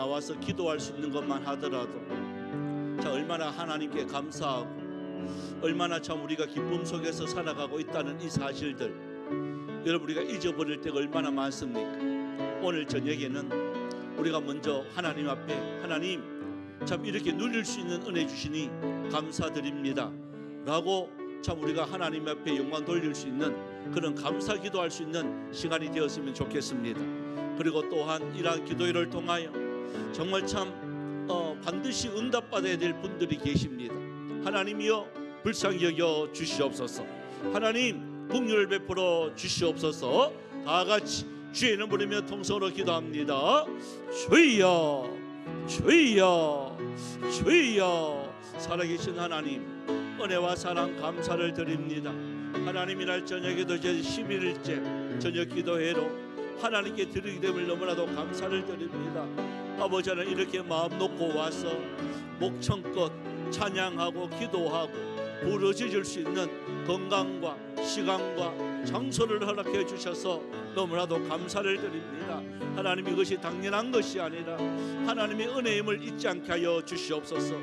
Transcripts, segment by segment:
나와서 기도할 수 있는 것만 하더라도 자, 얼마나 하나님께 감사하고 얼마나 참 우리가 기쁨 속에서 살아가고 있다는 이 사실들 여러분 우리가 잊어버릴 때가 얼마나 많습니까? 오늘 저녁에는 우리가 먼저 하나님 앞에 하나님 참 이렇게 누릴 수 있는 은혜 주시니 감사드립니다 라고 참 우리가 하나님 앞에 영광 돌릴 수 있는 그런 감사 기도할 수 있는 시간이 되었으면 좋겠습니다. 그리고 또한 이러한 기도회를 통하여 정말 참 반드시 응답받아야 될 분들이 계십니다. 하나님이여 불쌍히 여겨 주시옵소서. 하나님 긍휼을 베풀어 주시옵소서. 다같이 주의 이름 부르며 통성으로 기도합니다. 주여 주여 주여. 살아계신 하나님 은혜와 사랑 감사를 드립니다. 하나님 이날 저녁에도 이제 11일째 저녁 기도회로 하나님께 드리게 됨을 너무나도 감사를 드립니다. 아버지 하나님 이렇게 마음 놓고 와서 목청껏 찬양하고 기도하고 부르짖을 수 있는 건강과 시간과 장소를 허락해 주셔서 너무나도 감사를 드립니다. 하나님 이것이 당연한 것이 아니라 하나님의 은혜임을 잊지 않게 하여 주시옵소서.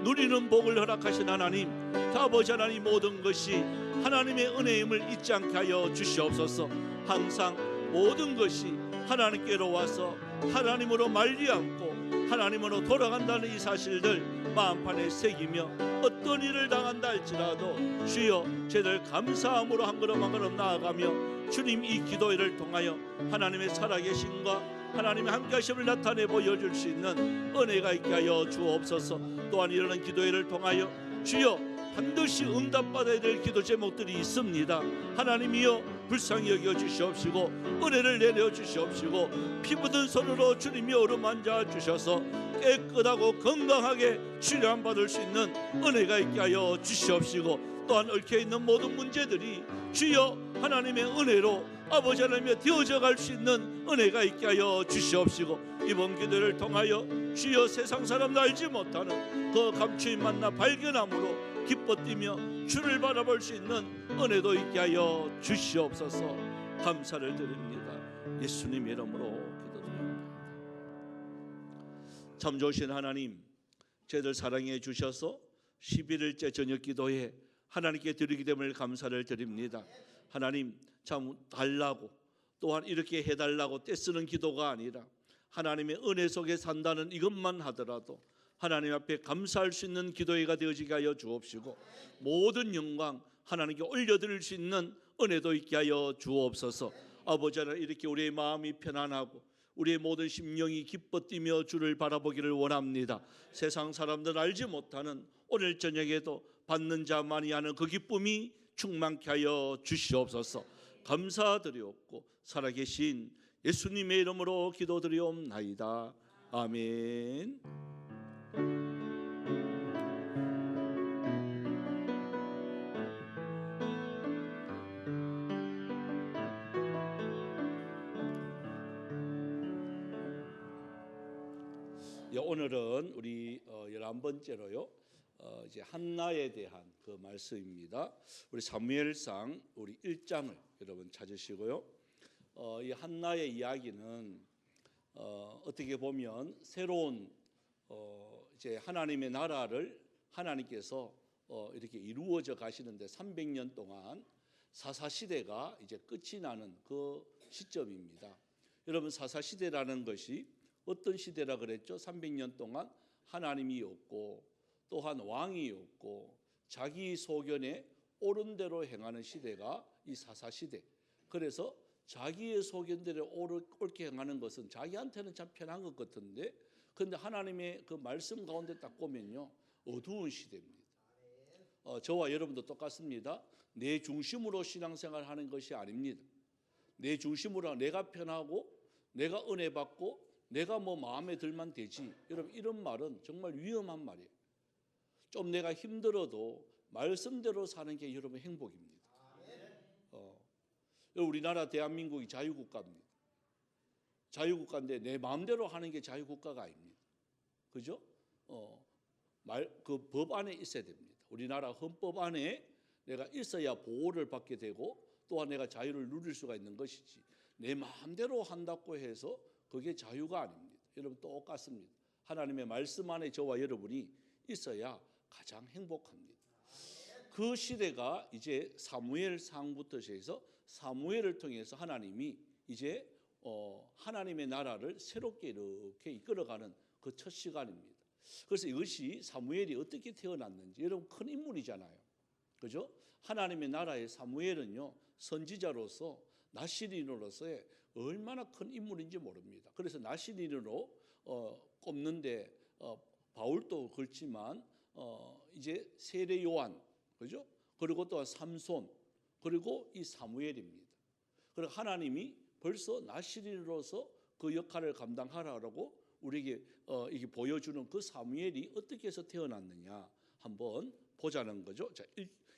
누리는 복을 허락하신 하나님 아버지 하나님 모든 것이 하나님의 은혜임을 잊지 않게 하여 주시옵소서. 항상 모든 것이 하나님께로 와서 하나님으로 말리암고 하나님으로 돌아간다는 이 사실들 마음판에 새기며 어떤 일을 당한다 할지라도 주여 저희들 감사함으로 한 걸음 한 걸음 나아가며 주님 이 기도회를 통하여 하나님의 살아계심과 하나님의 함께하심을 나타내 보여줄 수 있는 은혜가 있게 하여 주옵소서. 또한 이러는 기도회를 통하여 주여 반드시 응답받아야 될 기도 제목들이 있습니다. 하나님이여 불쌍히 여겨 주시옵시고 은혜를 내려 주시옵시고 피 묻은 손으로 주님이 어루만져 주셔서 깨끗하고 건강하게 치료받을 수 있는 은혜가 있게 하여 주시옵시고 또한 얽혀있는 모든 문제들이 주여 하나님의 은혜로 아버지 하나님의 되어져 갈 수 있는 은혜가 있게 하여 주시옵시고 이번 기도를 통하여 주여 세상 사람도 알지 못하는 그 감추인 만나 발견함으로 기뻐 뛰며 주를 바라볼 수 있는 은혜도 있게 하여 주시옵소서. 감사를 드립니다. 예수님 이름으로 기도드립니다. 참 좋으신 하나님 저희들 사랑해 주셔서 11일째 저녁 기도에 하나님께 드리게 됨을 감사를 드립니다. 하나님 참 달라고 또한 이렇게 해달라고 떼쓰는 기도가 아니라 하나님의 은혜 속에 산다는 이것만 하더라도 하나님 앞에 감사할 수 있는 기도회가 되어지게 하여 주옵시고 모든 영광 하나님께 올려드릴 수 있는 은혜도 있게 하여 주옵소서. 아버지 하나님 이렇게 우리의 마음이 편안하고 우리의 모든 심령이 기뻐 뛰며 주를 바라보기를 원합니다. 세상 사람들은 알지 못하는 오늘 저녁에도 받는 자만이 하는 그 기쁨이 충만케 하여 주시옵소서. 감사드리옵고 살아계신 예수님의 이름으로 기도드리옵나이다. 아멘. 오늘은 우리 11번째로요. 이제 한나에 대한 그 말씀입니다. 우리 사무엘상 우리 1장을 여러분 찾으시고요. 이 한나의 이야기는 어떻게 보면 새로운 이제 하나님의 나라를 하나님께서 이렇게 이루어져 가시는데 300년 동안 사사시대가 이제 끝이 나는 그 시점입니다. 여러분 사사시대라는 것이 어떤 시대라 그랬죠? 300년 동안 하나님이 없고 또한 왕이 없고 자기 소견에 옳은 대로 행하는 시대가 이 사사시대. 그래서 자기의 소견대로 옳게 행하는 것은 자기한테는 참 편한 것 같은데 그런데 하나님의 그 말씀 가운데 딱 보면요 어두운 시대입니다. 저와 여러분도 똑같습니다. 내 중심으로 신앙생활 하는 것이 아닙니다. 내 중심으로 내가 편하고 내가 은혜 받고 내가 뭐 마음에 들면 되지. 여러분 이런 말은 정말 위험한 말이에요. 좀 내가 힘들어도 말씀대로 사는 게 여러분 행복입니다. 우리나라 대한민국이 자유국가입니다. 자유국가인데 내 마음대로 하는 게 자유국가가 아닙니다. 그죠? 그 법 안에 있어야 됩니다. 우리나라 헌법 안에 내가 있어야 보호를 받게 되고 또한 내가 자유를 누릴 수가 있는 것이지 내 마음대로 한다고 해서 그게 자유가 아닙니다. 여러분 똑같습니다. 하나님의 말씀 안에 저와 여러분이 있어야 가장 행복합니다. 그 시대가 이제 사무엘상부터 시작해서 사무엘을 통해서 하나님이 이제 하나님의 나라를 새롭게 이렇게 이끌어가는 그 첫 시간입니다. 그래서 이것이 사무엘이 어떻게 태어났는지, 여러분 큰 인물이잖아요. 그죠? 하나님의 나라의 사무엘은요, 선지자로서 나시린으로서의 얼마나 큰 인물인지 모릅니다. 그래서 나시린으로 꼽는데 바울도 그렇지만 이제 세례 요한, 그죠? 그리고 또 삼손, 그리고 이 사무엘입니다. 그리고 하나님이 벌써 나시린으로서 그 역할을 감당하라고 우리에게 이게 보여주는 그 사무엘이 어떻게 해서 태어났느냐 한번 보자는 거죠. 자,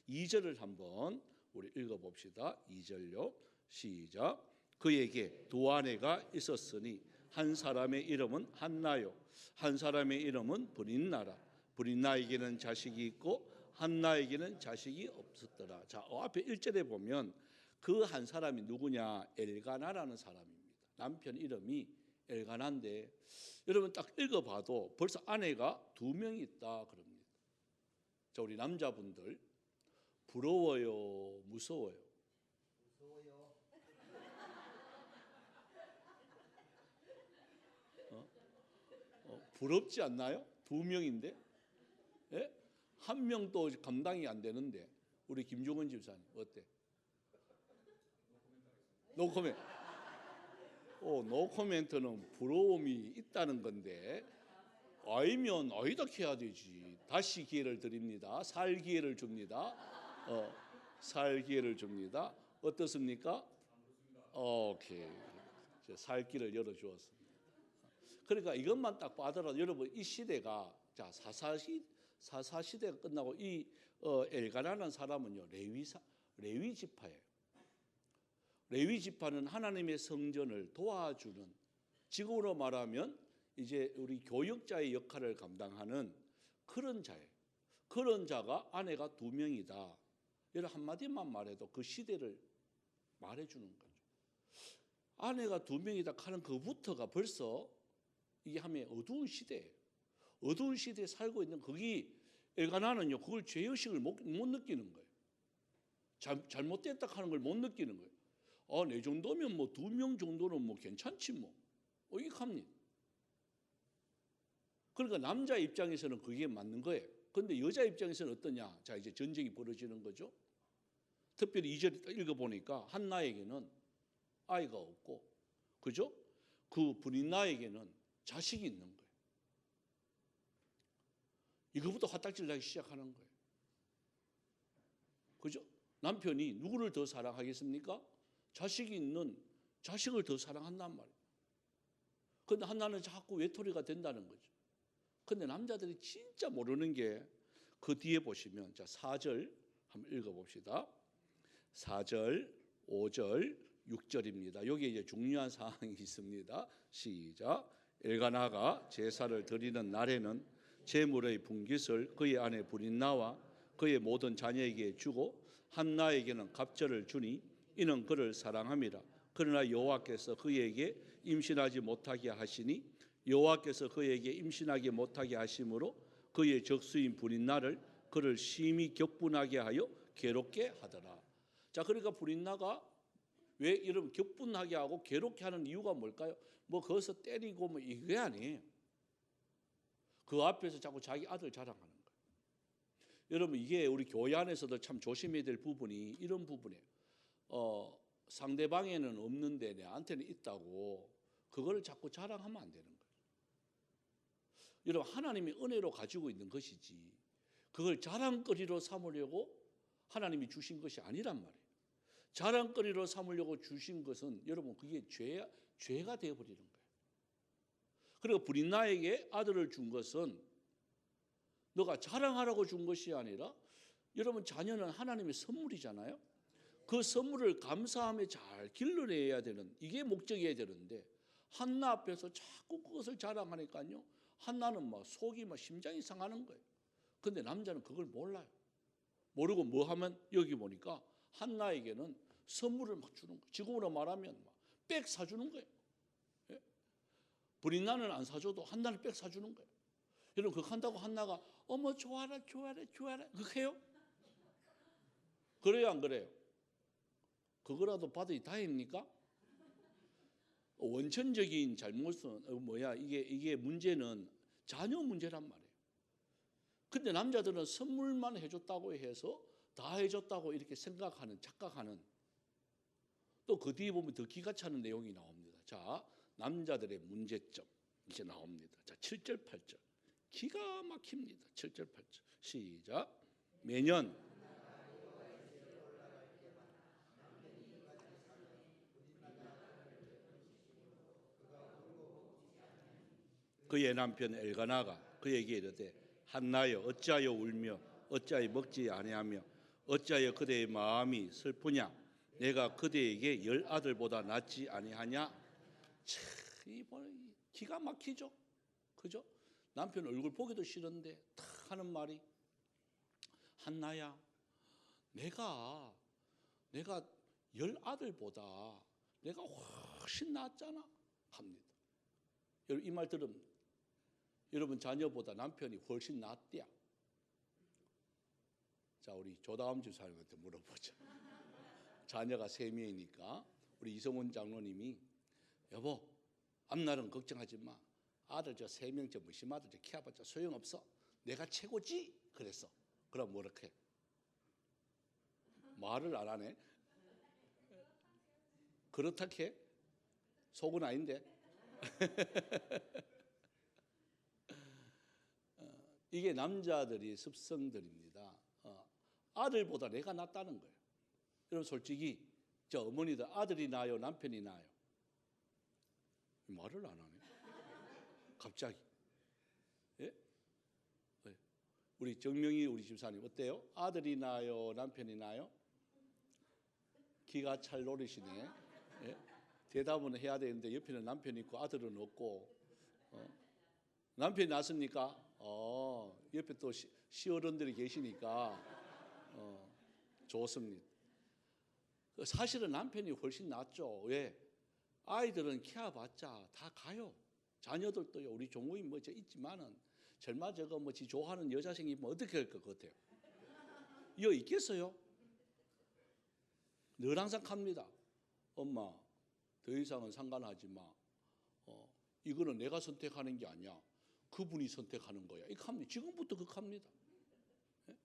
2절을 한번 우리 읽어봅시다. 2절요. 시작. 그에게 두 아내가 있었으니 한 사람의 이름은 한나요, 한 사람의 이름은 브린나라. 브린나에게는 자식이 있고 한나에게는 자식이 없었더라. 자, 앞에 1절에 보면 그 한 사람이 누구냐? 엘가나라는 사람입니다. 남편 이름이 엘가나인데 여러분 딱 읽어봐도 벌써 아내가 2명이 있다 그럽니다. 자, 우리 남자분들 부러워요, 무서워요? 무서워요. 부럽지 않나요? 2명인데, 예? 한 명도 감당이 안 되는데 우리 김종원 집사님 어때? 노코멘트. 노코멘트는 부러움이 있다는 건데 아니면 아니다 해야 되지. 다시 기회를 드립니다. 살 기회를 줍니다. 살 기회를 줍니다. 어떻습니까? 오케이. 살 길을 열어주었습니다. 그러니까 이것만 딱 봐더라도 여러분 이 시대가 자 사사 시대가 끝나고 이 엘가나라는 사람은요 레위 지파예요. 레위 지파는 하나님의 성전을 도와주는, 지금으로 말하면 이제 우리 교역자의 역할을 감당하는 그런 자예요. 그런 자가 아내가 2명이다. 여러분 한마디만 말해도 그 시대를 말해주는 거죠. 아내가 2명이다 하는 그부터가 벌써 이게 하면 어두운 시대예요. 어두운 시대에 살고 있는 거기 엘가나는요 그걸 죄의식을 못 느끼는 거예요. 잘못됐다 하는 걸 못 느끼는 거예요. 내 정도면 뭐 2명 정도는 뭐 괜찮지 뭐. 이게 합니다. 그러니까 남자 입장에서는 그게 맞는 거예요. 그런데 여자 입장에서는 어떠냐? 자, 이제 전쟁이 벌어지는 거죠. 특별히 2절 읽어보니까 한나에게는 아이가 없고, 그죠? 그 브린나에게는 자식이 있는 거예요. 이거부터 화딱질 나기 시작하는 거예요. 그죠? 남편이 누구를 더 사랑하겠습니까? 자식이 있는 자식을 더 사랑한단 말이에요. 그런데 한나는 자꾸 외톨이가 된다는 거죠. 그런데 남자들이 진짜 모르는 게 그 뒤에 보시면 자 4절 한번 읽어봅시다. 4절, 5절, 6절입니다. 여기에 이제 중요한 사항이 있습니다. 시작. 엘가나가 제사를 드리는 날에는 제물의 분깃을 그의 아내 브린나와 그의 모든 자녀에게 주고 한나에게는 갑절을 주니 이는 그를 사랑함이라. 그러나 여호와께서 그에게 임신하지 못하게 하시니 여호와께서 그에게 임신하게 못하게 하심으로 그의 적수인 브린나를 그를 심히 격분하게 하여 괴롭게 하더라. 자, 그러니까 브린나가 왜 이런 격분하게 하고 괴롭게 하는 이유가 뭘까요? 뭐 거기서 때리고 뭐 이게 아니에요. 그 앞에서 자꾸 자기 아들 자랑하는 거예요. 여러분 이게 우리 교회 안에서도 참 조심해야 될 부분이 이런 부분이에요. 상대방에는 없는데 내한테는 있다고 그걸 자꾸 자랑하면 안 되는 거예요. 여러분 하나님이 은혜로 가지고 있는 것이지 그걸 자랑거리로 삼으려고 하나님이 주신 것이 아니란 말이에요. 자랑거리로 삼으려고 주신 것은 여러분 그게 죄가 되어버리는 거예요. 그리고 브린나에게 아들을 준 것은 너가 자랑하라고 준 것이 아니라 여러분 자녀는 하나님의 선물이잖아요. 그 선물을 감사하며 잘 길러내야 되는 이게 목적이어야 되는데 한나 앞에서 자꾸 그것을 자랑하니까요. 한나는 막 속이 막 심장이 상하는 거예요. 그런데 남자는 그걸 몰라요. 모르고 뭐 하면 여기 보니까 한나에게는 선물을 막 주는 거예요. 지금으로 말하면 막 백 사주는 거예요. 예? 불인나는 안 사줘도 한나를 빽 사주는 거예요. 여러분 그거 한다고 한나가 어머 좋아라 그거 해요? 그래요 안 그래요? 그거라도 받으니 다행입니까? 원천적인 잘못은 이게 문제는 자녀 문제란 말이에요. 근데 남자들은 선물만 해줬다고 해서 다 해줬다고 이렇게 생각하는 착각하는, 또 그 뒤에 보면 더 기가 차는 내용이 나옵니다. 자, 남자들의 문제점 이제 나옵니다. 자, 7절 8절 기가 막힙니다. 7절 8절 시작. 매년 그의 남편 엘가나가 그에게 이르되 한나여 어찌하여 울며 어찌하여 먹지 아니하며 어찌하여 그대의 마음이 슬프냐 내가 그대에게 10 아들보다 낫지 아니하냐. 참, 기가 막히죠. 그죠? 남편 얼굴 보기도 싫은데 탁 하는 말이 한나야 내가 10 아들보다 내가 훨씬 낫잖아 합니다. 여러분 이 말 들으면 여러분 자녀보다 남편이 훨씬 낫대야. 자, 우리 조다음 집사님한테 물어보자. 자녀가 3명이니까 우리 이성훈 장로님이 여보 앞날은 걱정하지 마. 아들 저 3명 저 무심 아들 저 키워봤자 소용없어. 내가 최고지. 그랬어. 그럼 뭐렇게? 말을 안 하네. 그렇다케? 속은 아닌데. 이게 남자들의 습성들입니다. 아들보다 내가 낫다는 거예요. 여러분 솔직히 저 어머니들 아들이 나아요 남편이 나아요? 말을 안 하네. 갑자기. 예? 우리 정명희 우리 집사님 어때요? 아들이 나아요 남편이 나아요? 기가 찰 노릇이네. 예? 대답은 해야 되는데 옆에는 남편이 있고 아들은 없고. 남편이 낫습니까? 옆에 또 시어른들이 계시니까 좋습니다. 사실은 남편이 훨씬 낫죠. 왜? 아이들은 키워봤자 다 가요. 자녀들도요. 우리 종우님 뭐 저 있지만은 절마 저거 뭐 지 좋아하는 여자 생기면 어떻게 할 것 같아요? 이거 있겠어요? 늘 항상 합니다. 엄마 더 이상은 상관하지 마. 이거는 내가 선택하는 게 아니야. 그분이 선택하는 거야. 이거 합니다. 지금부터 그거 합니다. 예?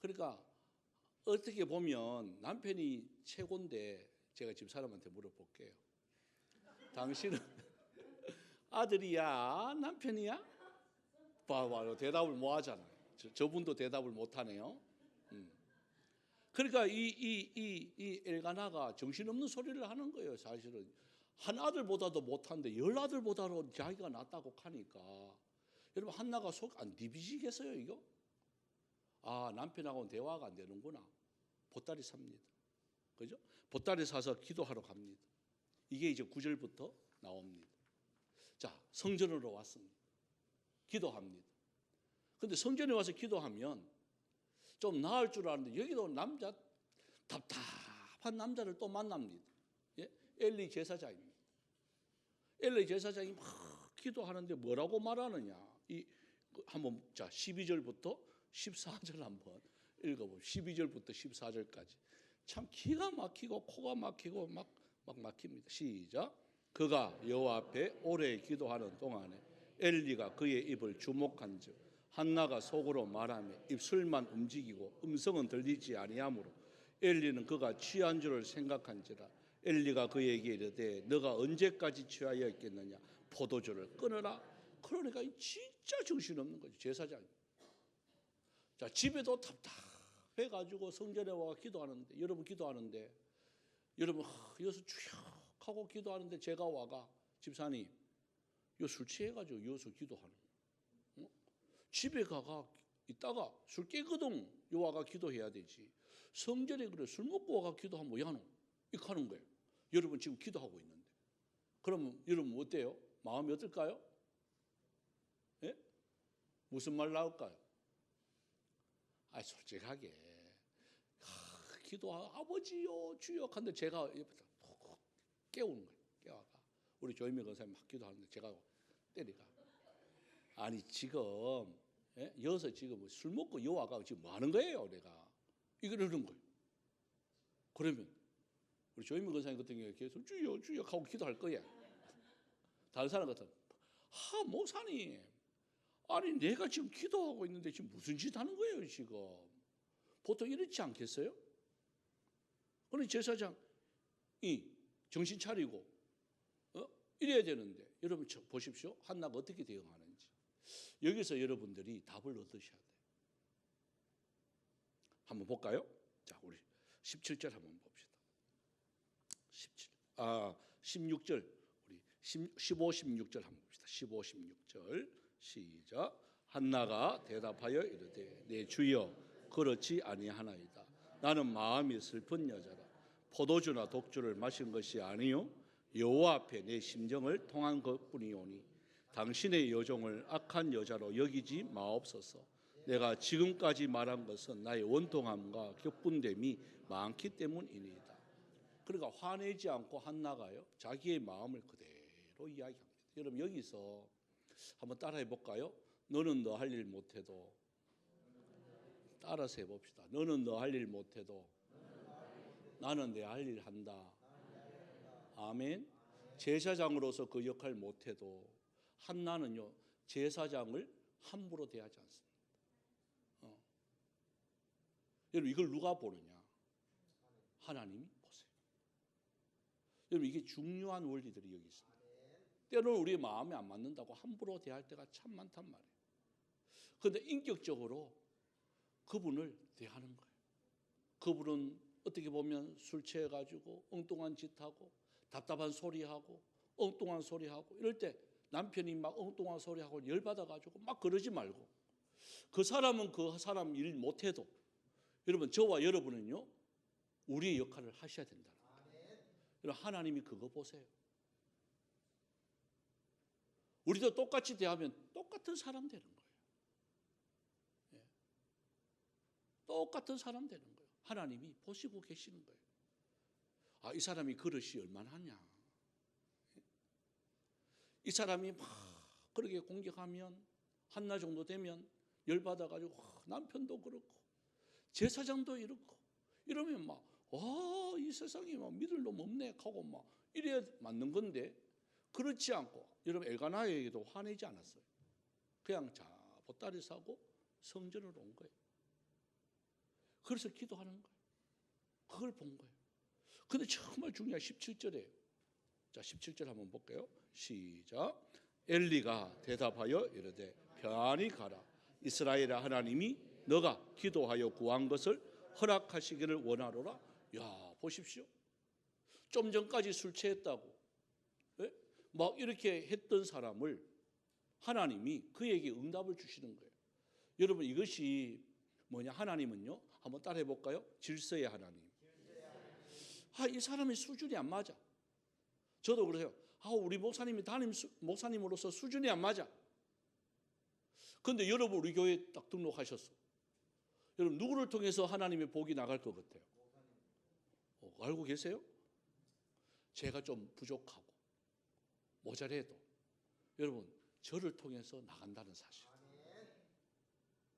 그러니까 어떻게 보면 남편이 최고인데 제가 지금 사람한테 물어볼게요. 당신은 아들이야 남편이야? 봐봐요. 대답을 못 하잖아요. 저분도 대답을 못 하네요. 그러니까 이 엘가나가 정신없는 소리를 하는 거예요. 사실은 한 아들보다도 못한데 10 아들보다도 자기가 낫다고 하니까 여러분 한나가 속 안 디비지겠어요 이거? 남편하고는 대화가 안 되는구나. 보따리 삽니다. 그죠? 보따리 사서 기도하러 갑니다. 이게 이제 9절부터 나옵니다. 자, 성전으로 왔습니다. 기도합니다. 근데 성전에 와서 기도하면 좀 나을 줄 알았는데 여기도 남자 답답한 남자를 또 만납니다. 예? 엘리 제사장입니다. 엘리 제사장이 막 기도하는데 뭐라고 말하느냐? 한번 자 12절부터 14절 한번 읽어보세요. 12절부터 14절까지 참 기가 막히고 코가 막히고 막 막힙니다. 시작. 그가 여호와 앞에 오래 기도하는 동안에 엘리가 그의 입을 주목한즉 한나가 속으로 말하며 입술만 움직이고 음성은 들리지 아니하므로 엘리는 그가 취한 줄을 생각한지라. 엘리가 그에게 이르되 너가 언제까지 취하여 있겠느냐? 포도주를 끊으라. 그러니까 진짜 정신없는 거죠. 제사장. 자, 집에도 답답해가지고 성전에 와 기도하는데 여러분 기도하는데 여러분 여기서 쭉 하고 기도하는데 제가 와가 집사님 요 술 취해가지고 여기서 기도하는 집에 가가 있다가 술 깨거든 요 와가 기도해야 되지. 성전에 그래 술 먹고 와가 기도하면 뭐하노? 이렇게 하는 거예요. 여러분 지금 기도하고 있는데 그러면 여러분 어때요? 마음이 어떨까요? 예? 무슨 말 나올까요? 솔직하게 기도하고 아버지요 주여 한데 제가 옆에서 깨우는 거예요. 깨워가 우리 조현민 권사님 막 기도하는데 제가 때리가. 아니 지금 여기서 지금 술 먹고 여와가 지금 뭐 하는 거예요 내가. 이러는 거예요. 그러면 우리 조현민 권사님 같은 경우에 계속 주여 주여 하고 기도할 거예요. 다른 사람 같은 목사님 아니 내가 지금 기도하고 있는데 지금 무슨 짓 하는 거예요 지금. 보통 이렇지 않겠어요? 그런데 제사장이 정신 차리고 이래야 되는데 여러분 보십시오. 한나가 어떻게 대응하는지. 여기서 여러분들이 답을 얻으셔야 돼요. 한번 볼까요? 자, 우리 17절 한번 봅시다. 16절 우리 15, 16절 한번 봅시다. 15, 16절 시작. 한나가 대답하여 이르되 내 주여 그렇지 아니하나이다. 나는 마음이 슬픈 여자라. 포도주나 독주를 마신 것이 아니요 여호와 앞에 내 심정을 통한 것뿐이오니 당신의 여종을 악한 여자로 여기지 마옵소서. 내가 지금까지 말한 것은 나의 원통함과 격분됨이 많기 때문이니이다. 그러니까 화내지 않고 한나가요 자기의 마음을 그대로 이야기합니다. 여러분 여기서 한번 따라해 볼까요? 너는 너 할 일 못해도 따라서 해봅시다. 너는 너 할 일 못해도 나는 내 할 일 한다. 아멘. 제사장으로서 그 역할 못해도 한나는요 제사장을 함부로 대하지 않습니다. 여러분 이걸 누가 보느냐? 하나님이 보세요. 여러분 이게 중요한 원리들이 여기 있습니다. 때로는 우리의 마음에 안 맞는다고 함부로 대할 때가 참 많단 말이에요. 그런데 인격적으로 그분을 대하는 거예요. 그분은 어떻게 보면 술 취해가지고 엉뚱한 짓하고 답답한 소리하고 엉뚱한 소리하고 이럴 때 남편이 막 엉뚱한 소리하고 열받아가지고 막 그러지 말고 그 사람은 그 사람 일 못해도 여러분 저와 여러분은요 우리의 역할을 하셔야 된다. 여러분 하나님이 그거 보세요. 우리도 똑같이 대하면 똑같은 사람 되는 거예요. 똑같은 사람 되는 거예요. 하나님이 보시고 계시는 거예요. 이 사람이 그릇이 얼마나 하냐. 이 사람이 막 그렇게 공격하면 한나 정도 되면 열받아가지고 남편도 그렇고 제사장도 이렇고 이러면 막 이 세상에 막 믿을 놈 없네 하고 막 이래야 맞는 건데 그렇지 않고 여러분 엘가나에게도 화내지 않았어요. 그냥 보따리 싸고 성전으로 온 거예요. 그래서 기도하는 거예요. 그걸 본 거예요. 근데 정말 중요한 17절에 자 17절 한번 볼게요. 시작. 엘리가 대답하여 이르되 편히 가라. 이스라엘의 하나님이 너가 기도하여 구한 것을 허락하시기를 원하노라. 야 보십시오. 좀 전까지 술 취했다고 막 이렇게 했던 사람을 하나님이 그에게 응답을 주시는 거예요. 여러분 이것이 뭐냐? 하나님은요 한번 따라해 볼까요? 질서의 하나님. 이 사람의 수준이 안 맞아. 저도 그래요. 우리 목사님이 담임 목사님으로서 수준이 안 맞아. 그런데 여러분 우리 교회에 딱 등록하셨어. 여러분 누구를 통해서 하나님의 복이 나갈 것 같아요? 알고 계세요? 제가 좀 부족하고 모자라도 여러분 저를 통해서 나간다는 사실.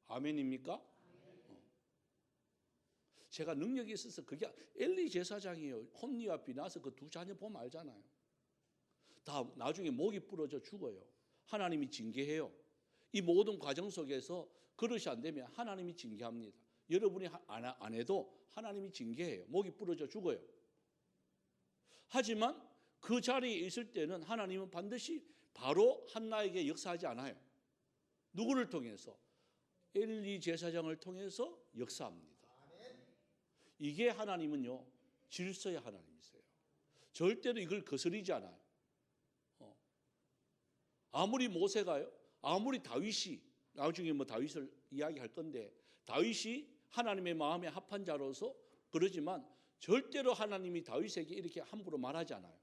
아멘입니까? 제가 능력이 있어서 그게 엘리 제사장이에요. 홈리와 비나스 그 두 자녀 보면 알잖아요. 다 나중에 목이 부러져 죽어요. 하나님이 징계해요. 이 모든 과정 속에서 그릇이 안 되면 하나님이 징계합니다. 여러분이 안 해도 하나님이 징계해요. 목이 부러져 죽어요. 하지만 그 자리에 있을 때는 하나님은 반드시 바로 한나에게 역사하지 않아요. 누구를 통해서? 엘리 제사장을 통해서 역사합니다. 이게 하나님은요 질서의 하나님이세요. 절대로 이걸 거스르지 않아요. 아무리 모세가요, 아무리 다윗이 나중에 다윗을 이야기할 건데 다윗이 하나님의 마음에 합한 자로서 그러지만 절대로 하나님이 다윗에게 이렇게 함부로 말하지 않아요.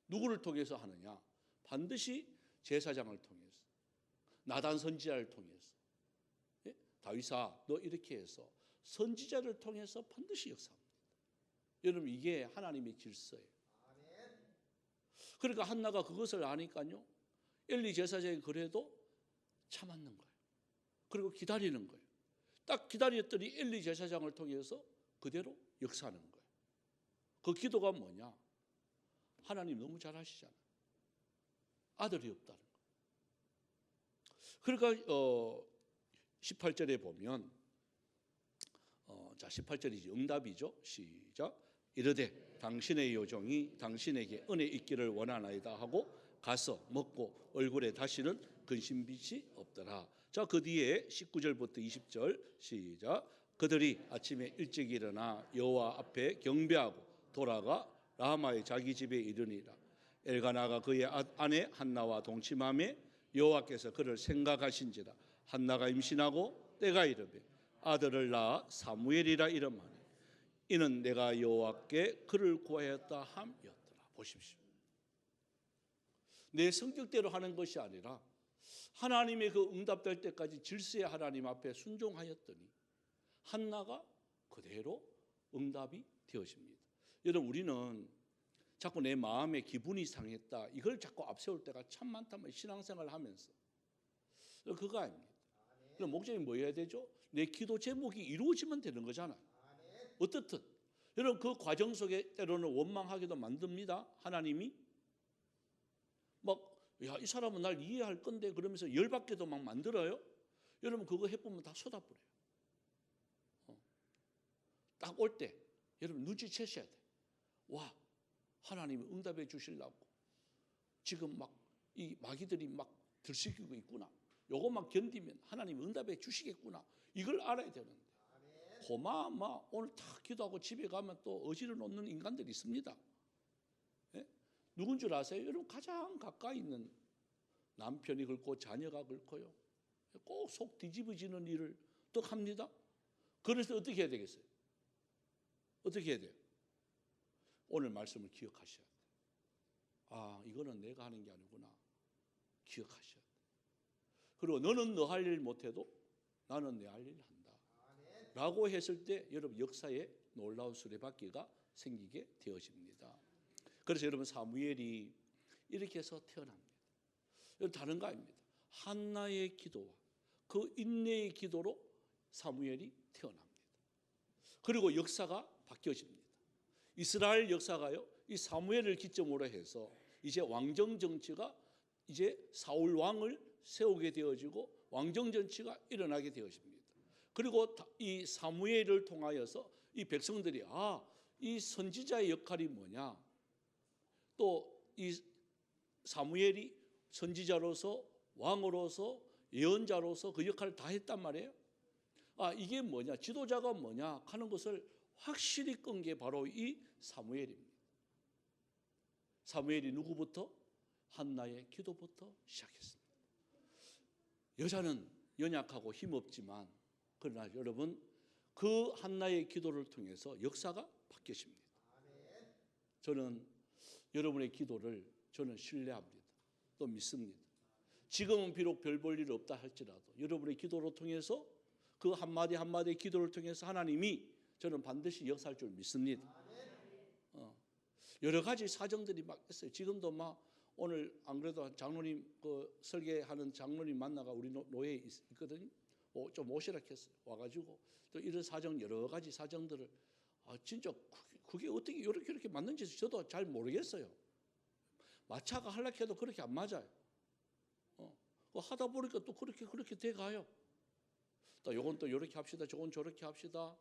누구를 통해서 하느냐? 반드시 제사장을 통해서, 나단 선지자를 통해서. 다윗아, 너 이렇게 해서 선지자를 통해서 반드시 역사합니다. 여러분 이게 하나님의 질서예요. 그러니까 한나가 그것을 아니까요, 엘리 제사장이 그래도 참았는 거예요. 그리고 기다리는 거예요. 딱 기다렸더니 엘리 제사장을 통해서 그대로 역사하는 거예요. 그 기도가 뭐냐? 하나님 너무 잘하시잖아요. 아들이 없다는 거. 그러니까 18절에 보면 자 18절이지 응답이죠. 시작. 이르되 당신의 요종이 당신에게 은혜 있기를 원하나이다 하고 가서 먹고 얼굴에 다시는 근심빛이 없더라. 자, 그 뒤에 19절부터 20절 시작. 그들이 아침에 일찍 일어나 여호와 앞에 경배하고 돌아가 라마의 자기 집에 이르니라. 엘가나가 그의 아내 한나와 동침하며 여호와께서 그를 생각하신지라. 한나가 임신하고 때가 이르매 아들을 낳아 사무엘이라 이름하니 이는 내가 여호와께 그를 구하였다 함이었더라. 보십시오. 내 성격대로 하는 것이 아니라 하나님의 그 응답될 때까지 질서의 하나님 앞에 순종하였더니 한나가 그대로 응답이 되어집니다. 여러분, 우리는 자꾸 내 마음의 기분이 상했다, 이걸 자꾸 앞세울 때가 참 많다면 신앙생활을 하면서 그거 아닙니다. 그럼 목적이 뭐 해야 되죠? 내 기도 제목이 이루어지면 되는 거잖아요. 어떻든 여러분, 그 과정 속에 때로는 원망하기도 만듭니다. 하나님이 막 야, 이 사람은 날 이해할 건데 그러면서 열받게도 막 만들어요. 여러분, 그거 해보면 다 쏟아버려요. 딱 올 때 여러분 눈치채셔야 돼. 와, 하나님이 응답해 주시려고 지금 막 이 마귀들이 막 들썩이고 있구나. 요것만 견디면 하나님이 응답해 주시겠구나. 이걸 알아야 되는데 고마마 오늘 다 기도하고 집에 가면 또 어지러 놓는 인간들이 있습니다. 예? 누군 줄 아세요? 여러분, 가장 가까이 있는 남편이 그렇고 자녀가 그렇고요. 꼭 속 뒤집어지는 일을 또 합니다. 그래서 어떻게 해야 되겠어요? 어떻게 해야 돼요? 오늘 말씀을 기억하셔야 돼요. 아, 이거는 내가 하는 게 아니구나. 기억하셔야 돼요. 그리고 너는 너 할 일 못해도 나는 내 할 일을 한다 라고 했을 때 여러분, 역사에 놀라운 수레바퀴가 생기게 되어집니다. 그래서 여러분, 사무엘이 이렇게 해서 태어납니다. 여러분, 다른 거 아닙니다. 한나의 기도와 그 인내의 기도로 사무엘이 태어납니다. 그리고 역사가 바뀌어집니다. 이스라엘 역사가요, 이 사무엘을 기점으로 해서 이제 왕정 정치가 이제 사울 왕을 세우게 되어지고 왕정 정치가 일어나게 되어집니다. 그리고 이 사무엘을 통하여서 이 백성들이 이 선지자의 역할이 뭐냐, 또 이 사무엘이 선지자로서 왕으로서 예언자로서 그 역할을 다 했단 말이에요. 이게 뭐냐, 지도자가 뭐냐 하는 것을 확실히 끈 게 바로 이 사무엘입니다. 사무엘이 누구부터? 한나의 기도부터 시작했습니다. 여자는 연약하고 힘없지만 그러나 여러분, 그 한나의 기도를 통해서 역사가 바뀌어집니다. 저는 여러분의 기도를 저는 신뢰합니다. 또 믿습니다. 지금은 비록 별 볼 일 없다 할지라도 여러분의 기도를 통해서 그 한마디 한마디의 기도를 통해서 하나님이 저는 반드시 역사할 줄 믿습니다. 여러 가지 사정들이 막 있어요. 지금도 막 오늘 안 그래도 장로님 그 설계하는 장로님 만나가 우리 노예에 있거든요. 좀 오시라 했어요. 와가지고 또 이런 사정, 여러 가지 사정들을 진짜 그게 어떻게 이렇게 맞는지 저도 잘 모르겠어요. 마차가 하려해도 그렇게 안 맞아요. 하다 보니까 또 그렇게 돼 가요. 또 요건 또 이렇게 합시다, 저건 저렇게 합시다.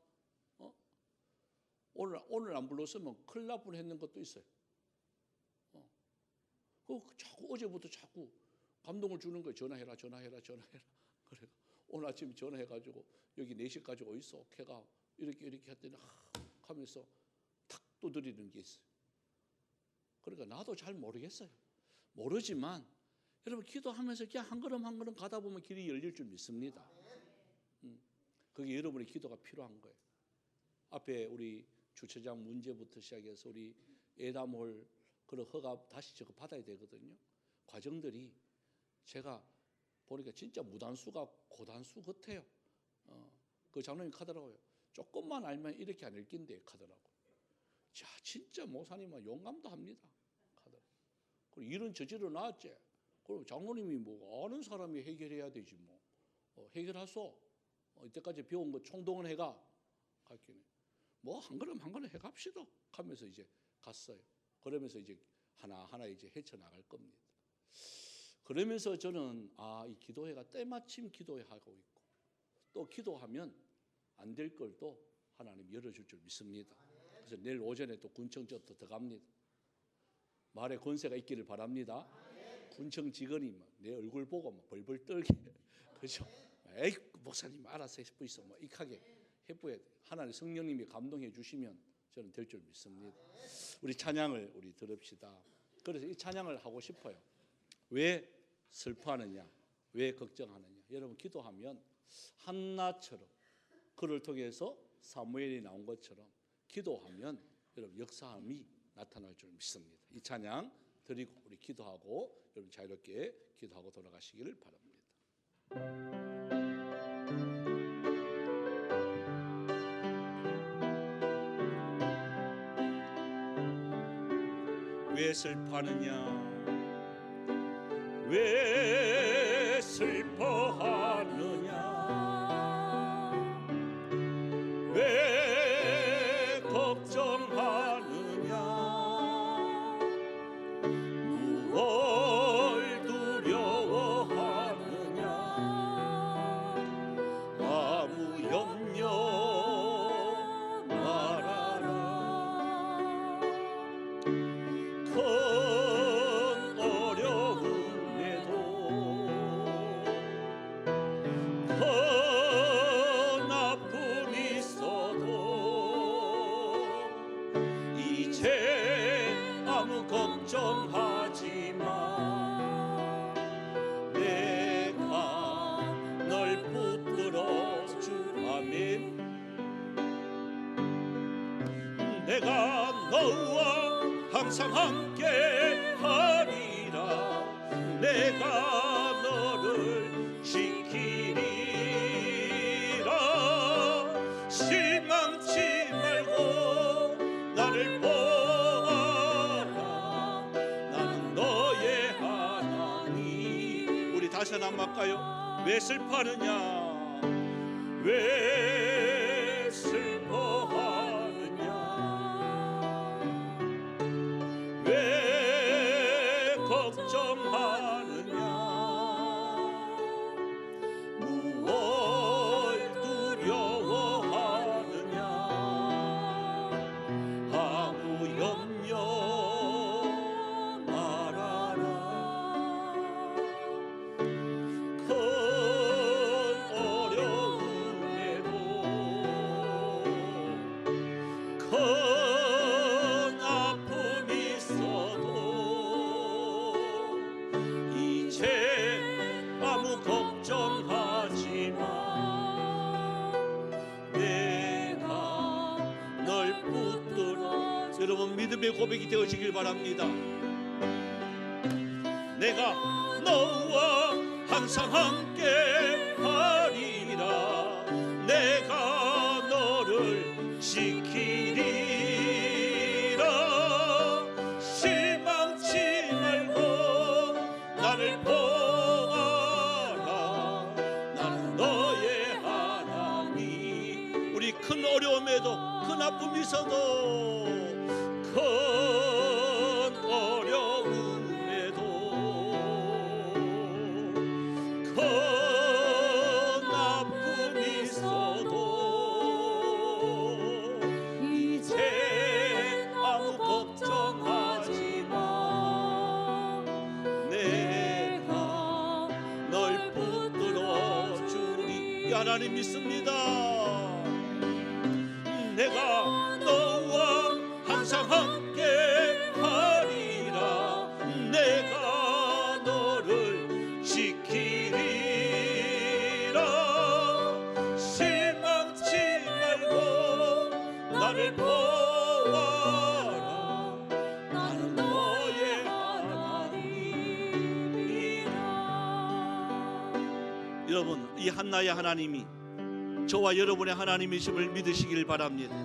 오늘 안 불렀으면 큰일 날 뻔했는 것도 있어요. 자꾸 어제부터 자꾸 감동을 주는 거예요. 전화해라. 그래 오늘 아침에 전화해가지고 여기 4시까지 어딨어? 걔가 이렇게 했더니 하면서 탁 두드리는 게 있어요. 그러니까 나도 잘 모르겠어요. 모르지만 여러분, 기도하면서 그냥 한 걸음 한 걸음 가다 보면 길이 열릴 줄 믿습니다. 그게 여러분의 기도가 필요한 거예요. 앞에 우리 주차장 문제부터 시작해서 우리 에다몰 그런 허가 다시 저거 받아야 되거든요. 과정들이 제가 보니까 진짜 무단수가 고단수 같아요. 그 장로님 카더라고요. 조금만 알면 이렇게 안 읽긴데 카더라고요. 자, 진짜 목사님은 용감도 합니다. 카더라고요. 일은 저질러 놨지. 그럼 장로님이 뭐 아는 사람이 해결해야 되지 뭐. 해결하소. 이때까지 배운 거 총동원해가. 갈게네. 뭐 한 걸음 한 걸음 해갑시다. 하면서 이제 갔어요. 그러면서 이제 하나하나 이제 헤쳐나갈 겁니다. 그러면서 저는 이 기도회가 때마침 기도회하고 있고 또 기도하면 안 될 걸 또 하나님 열어줄 줄 믿습니다. 그래서 내일 오전에 또 군청전 또 들어갑니다. 말에 권세가 있기를 바랍니다. 군청 직원이 내 얼굴 보고 벌벌 떨게 그죠? 에이 목사님 알아서 해보이소 뭐 익하게 해보야 돼. 하나님 성령님이 감동해 주시면 저는 될 줄 믿습니다. 우리 찬양을 우리 들읍시다. 그래서 이 찬양을 하고 싶어요. 왜 슬퍼하느냐? 왜 걱정하느냐? 여러분 기도하면 한나처럼 그를 통해서 사무엘이 나온 것처럼 기도하면 여러분 역사함이 나타날 줄 믿습니다. 이 찬양 드리고 우리 기도하고 여러분 자유롭게 기도하고 돌아가시기를 바랍니다. 왜 슬퍼하느냐? 왜 슬퍼하느냐? 왜 걱정하느냐? 무엇 두려워하느냐? 아무 염려 말아라. 큰 어려움에도 큰 아픔이 있어도 이제 아무 걱정하지 마. 내가 널 붙들어 주라면 내가 너와 항상 함께 하리라. 내가 너를 지키리라. 실망치 말고 나를 보아라. 나는 너의 하나님. 우리 다시 한번 할까요? 왜 슬퍼하느냐? 왜 슬퍼하느냐? 왜 걱정하느냐? 무엇 두려워하느냐? 아무 염려 말아라. 큰 어려움에도 큰 아픔이 있어도 이제 아무 걱정하지 마. 내가 널 붙들어. 여러분 믿음의 고백이 되어지길 바랍니다. 내가 너와 항상 함께 하리라. 내가 너를 지키리라. 실망치 말고 나를 보아라. 나는 너의 하나님. 우리 큰 어려움에도 큰 아픔이 있어도 큰 어려움에도 큰 아픔이 있어도 이제 아무 걱정하지 마. 내가 널 붙들어 주리. 하나님 믿습니다. 내가 너와 항상 함께 하리라. 내가 너를 지키리라. 실망치 말고 나를 보아라. 나는 너의 하나님이라. 여러분 이 한나의 하나님이 저와 여러분의 하나님이심을 믿으시길 바랍니다.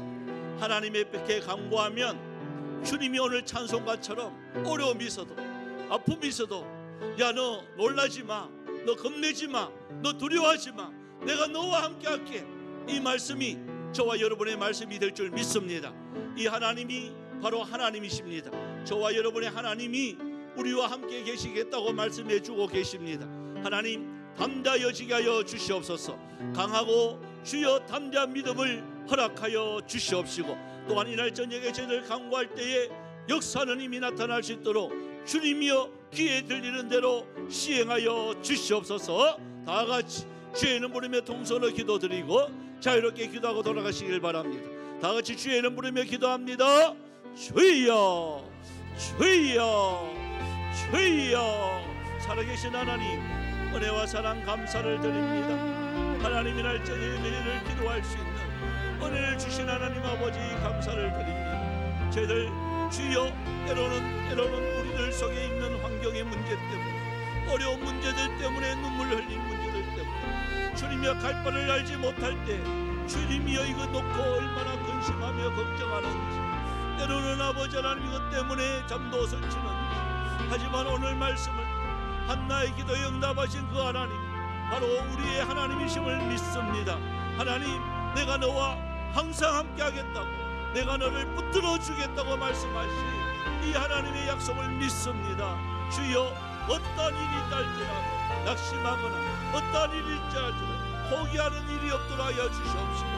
하나님의 뵙게 간구하면 주님이 오늘 찬송가처럼 어려움이 있어도 아픔이 있어도 야, 너 놀라지 마, 너 겁내지 마, 너 두려워하지 마, 내가 너와 함께 할게. 이 말씀이 저와 여러분의 말씀이 될 줄 믿습니다. 이 하나님이 바로 하나님이십니다. 저와 여러분의 하나님이 우리와 함께 계시겠다고 말씀해 주고 계십니다. 하나님, 담대하여지게 하여 주시옵소서. 강하고 주여 담대한 믿음을 허락하여 주시옵시고, 또한 이날 저녁에 저희들 강구할 때에 역사하는 힘이 나타날 수 있도록 주님이여 귀에 들리는 대로 시행하여 주시옵소서. 다 같이 주의 이름 부르며 통성으로 기도드리고 자유롭게 기도하고 돌아가시길 바랍니다. 다 같이 주의 이름 부르며 기도합니다. 주여, 주여, 주여. 살아계신 하나님, 은혜와 사랑 감사를 드립니다. 하나님, 이날 저녁에 매일을 기도할 수 있는 은혜를 주신 하나님 아버지 감사를 드립니다. 저희들 주여, 때로는 우리들 속에 있는 환경의 문제 때문에, 어려운 문제들 때문에, 눈물 흘린 문제들 때문에 주님이여 갈 바를 알지 못할 때 주님이여 이거 놓고 얼마나 근심하며 걱정하는지, 때로는 아버지 하나님 이것 때문에 잠도 설치는지, 하지만 오늘 말씀을 한나의 기도에 응답하신 그 하나님, 바로 우리의 하나님이심을 믿습니다. 하나님, 내가 너와 항상 함께 하겠다고, 내가 너를 붙들어 주겠다고 말씀하신 이 하나님의 약속을 믿습니다. 주여, 어떠한 일이 있다 할지라도 낙심하거나 어떠한 일이 있을지라도 포기하는 일이 없도록 하여 주시옵시고,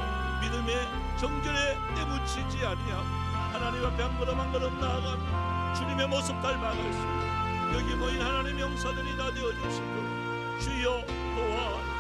믿음의 정결에 때묻히지 아니하고 하나님 앞에 한 걸음 한 걸음 나아가며 주님의 모습 닮아갈 수 있는 여기 모인 하나님의 용사들이 다 되어주시고 주여 도와